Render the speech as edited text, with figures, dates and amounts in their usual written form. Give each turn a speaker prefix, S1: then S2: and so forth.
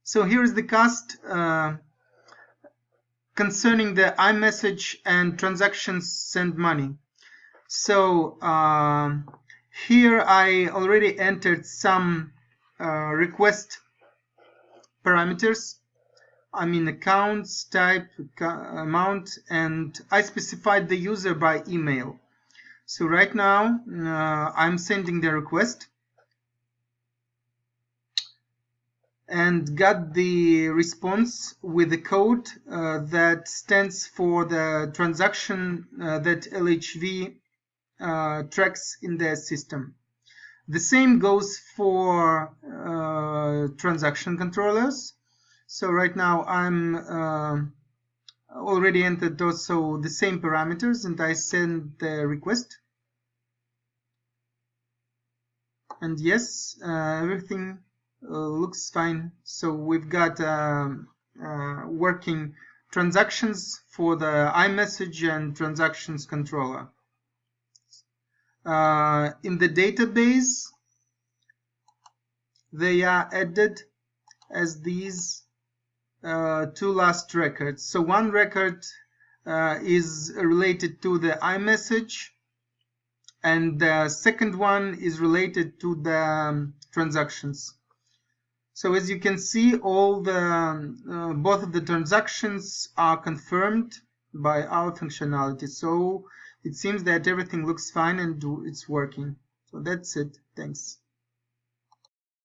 S1: So here is the cast concerning the iMessage and transactions send money. So here I already entered some request parameters. I mean accounts, type, amount, and I specified the user by email. So right now I'm sending the request and got the response with the code that stands for the transaction that LHV tracks in the system. The same goes for transaction controllers. So right now I'm already entered also the same parameters and I send the request. And yes, everything looks fine. So we've got working transactions for the iMessage and transactions controller. In the database, they are added as these two last records. So one record is related to the iMessage, and the second one is related to the transactions. So as you can see, all the both of the transactions are confirmed by our functionality. So it seems that everything looks fine and it's working. So that's it. Thanks.